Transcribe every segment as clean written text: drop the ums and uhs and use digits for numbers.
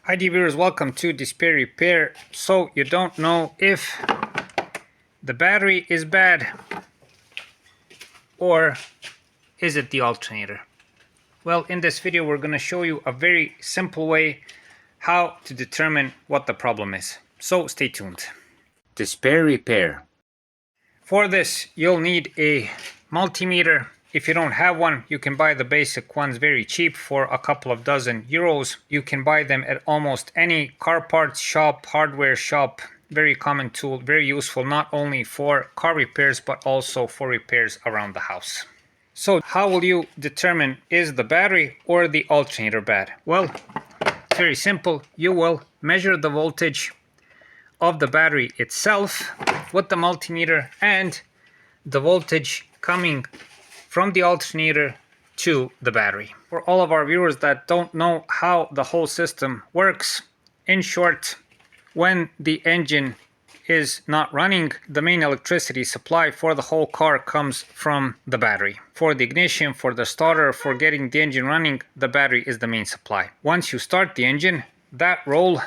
Hi dear viewers, welcome to Display Repair. So you don't know if the battery is bad or is it the alternator? Well, in this video we're going to show you a very simple way how to determine what the problem is. So stay tuned. Display Repair. For this you'll need a multimeter. If you don't have one, you can buy the basic ones very cheap for a couple of dozen euros. You can buy them at almost any car parts shop, hardware shop. Very common tool, very useful not only for car repairs but also for repairs around the house. So how will you determine is the battery or the alternator bad? Well, it's very simple. You will measure the voltage of the battery itself with the multimeter and the voltage coming from the alternator to the battery. For all of our viewers that don't know how the whole system works, in short, when the engine is not running, the main electricity supply for the whole car comes from the battery. For the ignition, for the starter, for getting the engine running, the battery is the main supply. Once you start the engine, that role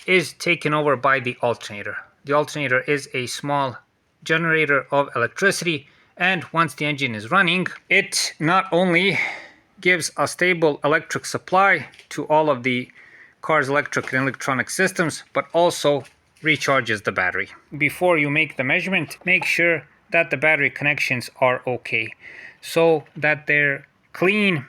is taken over by the alternator. The alternator is a small generator of electricity, and once the engine is running, it not only gives a stable electric supply to all of the car's electric and electronic systems, but also recharges the battery. Before you make the measurement, make sure that the battery connections are okay, so that they're clean,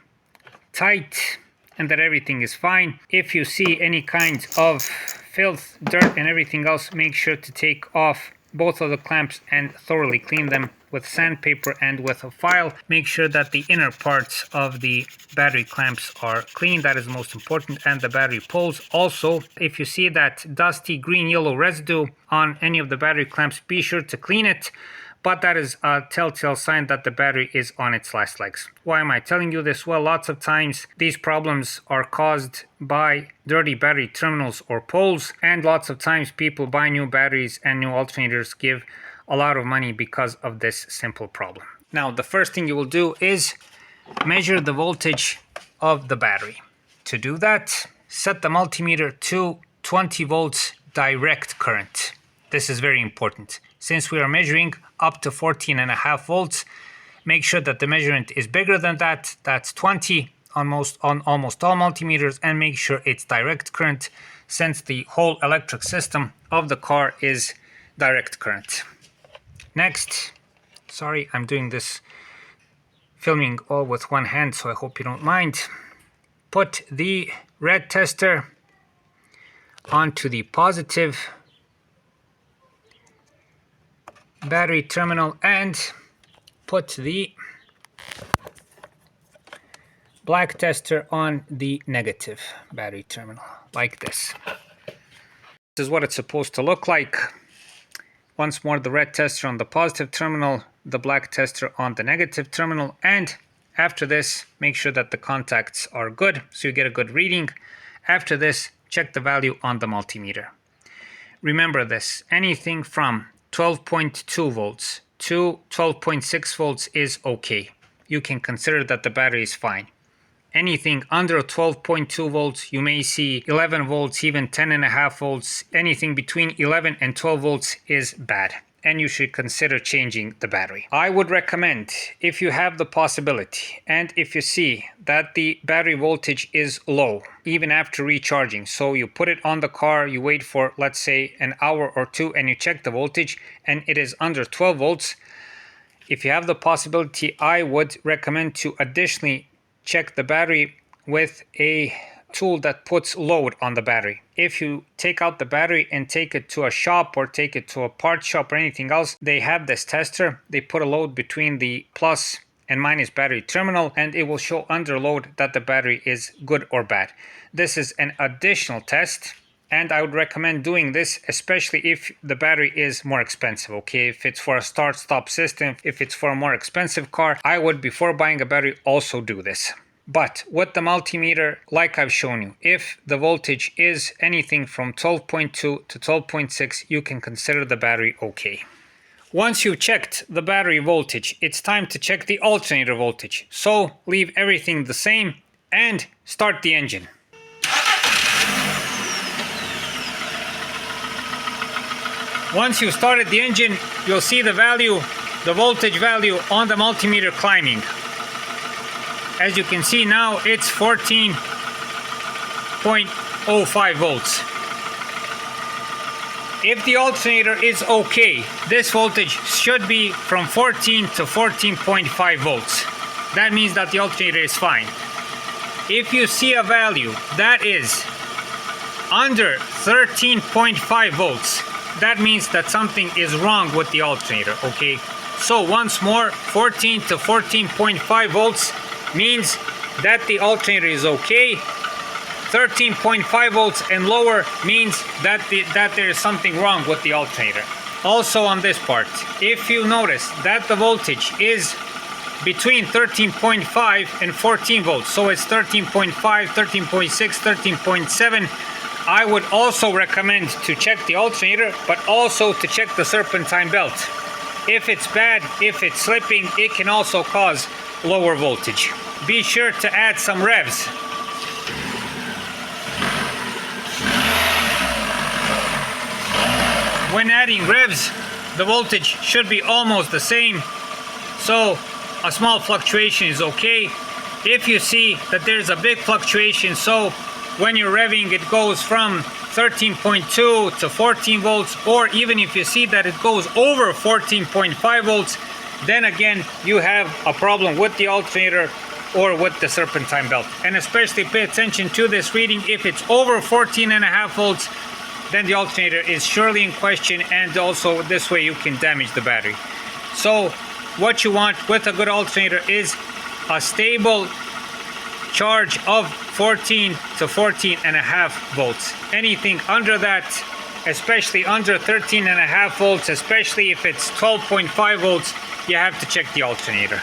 tight, and that everything is fine. If you see any kind of filth, dirt, and everything else, make sure to take off both of the clamps and thoroughly clean them with sandpaper and with a file. Make sure that the inner parts of the battery clamps are clean. That is most important, and the battery poles. Also, if you see that dusty green-yellow residue on any of the battery clamps, be sure to clean it. But that is a telltale sign that the battery is on its last legs. Why am I telling you this? Well, lots of times these problems are caused by dirty battery terminals or poles, and lots of times people buy new batteries and new alternators give a lot of money because of this simple problem. Now, the first thing you will do is measure the voltage of the battery. To do that, set the multimeter to 20 volts direct current. This is very important. Since we are measuring up to 14.5 volts, make sure that the measurement is bigger than that. That's 20 on almost all multimeters, and make sure it's direct current, since the whole electric system of the car is direct current. Next, sorry, I'm doing this filming all with one hand, so I hope you don't mind. Put the red tester onto the positive battery terminal and put the black tester on the negative battery terminal, like this. This is what it's supposed to look like. Once more, the red tester on the positive terminal, the black tester on the negative terminal, and after this, make sure that the contacts are good so you get a good reading. After this, check the value on the multimeter. Remember this, anything from 12.2 volts to 12.6 volts is okay. You can consider that the battery is fine. Anything under 12.2 volts, you may see 11 volts, even 10.5 volts. Anything between 11 and 12 volts is bad, and you should consider changing the battery. I would recommend, if you have the possibility and if you see that the battery voltage is low even after recharging, so you put it on the car, you wait for, let's say, an hour or two, and you check the voltage and it is under 12 volts, if you have the possibility, I would recommend to additionally check the battery with a tool that puts load on the battery. If you take out the battery and take it to a shop or take it to a part shop or anything else, they have this tester. They put a load between the plus and minus battery terminal, and it will show under load that the battery is good or bad. This is an additional test, and I would recommend doing this, especially if the battery is more expensive, okay? If it's for a start-stop system, if it's for a more expensive car, I would, before buying a battery, also do this. But with the multimeter, like I've shown you, if the voltage is anything from 12.2 to 12.6, you can consider the battery okay. Once you've checked the battery voltage, it's time to check the alternator voltage. So leave everything the same and start the engine. Once you started the engine, you'll see the value, the voltage value on the multimeter climbing. As you can see now, it's 14.05 volts. If the alternator is okay, this voltage should be from 14 to 14.5 volts. That means that the alternator is fine. If you see a value that is under 13.5 volts, that means that something is wrong with the alternator, okay? So once more, 14 to 14.5 volts means that the alternator is okay. 13.5 volts and lower means that there is something wrong with the alternator. Also on this part, if you notice that the voltage is between 13.5 and 14 volts, so it's 13.5, 13.6, 13.7, I would also recommend to check the alternator, but also to check the serpentine belt. If it's bad, if it's slipping, it can also cause lower voltage. Be sure to add some revs. When adding revs, the voltage should be almost the same, so a small fluctuation is okay. If you see that there's a big fluctuation, so when you're revving it goes from 13.2 to 14 volts, or even if you see that it goes over 14.5 volts, then again you have a problem with the alternator or with the serpentine belt. And especially pay attention to this reading. If it's over 14.5 volts, then the alternator is surely in question, and also this way you can damage the battery. So what you want with a good alternator is a stable charge of 14 to 14.5 volts. Anything under that, especially under 13.5 volts, especially if it's 12.5 volts, you have to check the alternator.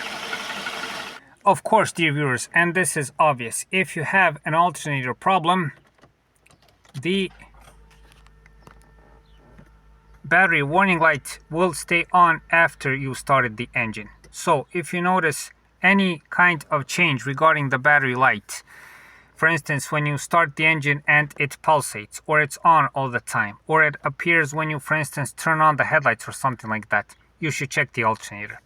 Of course, dear viewers, and this is obvious, if you have an alternator problem, the battery warning light will stay on after you started the engine. So if you notice any kind of change regarding the battery light, for instance when you start the engine and it pulsates, or it's on all the time, or it appears when you, for instance, turn on the headlights or something like that, you should check the alternator.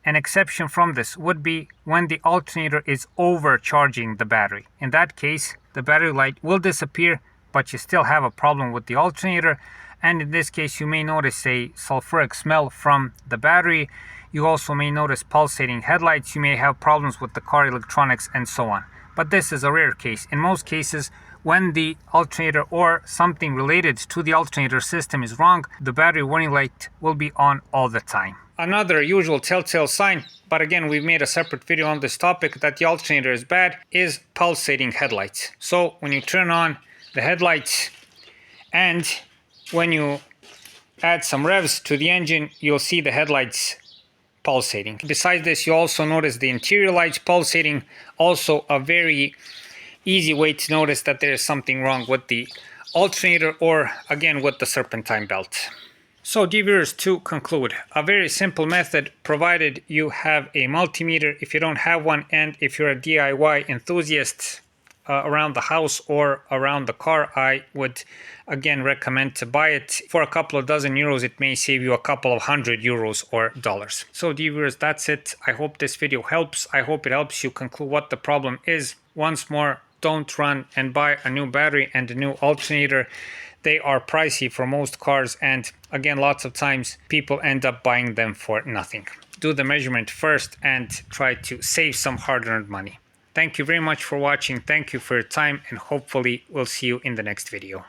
An exception from this would be when the alternator is overcharging the battery. In that case, the battery light will disappear, but you still have a problem with the alternator. And in this case, you may notice a sulfuric smell from the battery. You also may notice pulsating headlights. You may have problems with the car electronics and so on. But this is a rare case. In most cases, when the alternator or something related to the alternator system is wrong, the battery warning light will be on all the time. Another usual telltale sign, but again we've made a separate video on this topic, that the alternator is bad, is pulsating headlights. So when you turn on the headlights and when you add some revs to the engine, you'll see the headlights pulsating. Besides this, you also notice the interior lights pulsating. Also a very easy way to notice that there is something wrong with the alternator, or again with the serpentine belt. So dear viewers, to conclude, a very simple method, provided you have a multimeter. If you don't have one, and if you're a DIY enthusiast around the house or around the car, I would again recommend to buy it. For a couple of dozen euros, it may save you a couple of €100 or dollars. So dear viewers, that's it. I hope this video helps. I hope it helps you conclude what the problem is. Once more, don't run and buy a new battery and a new alternator. They are pricey for most cars, and again, lots of times people end up buying them for nothing. Do the measurement first and try to save some hard-earned money. Thank you very much for watching. Thank you for your time, and hopefully we'll see you in the next video.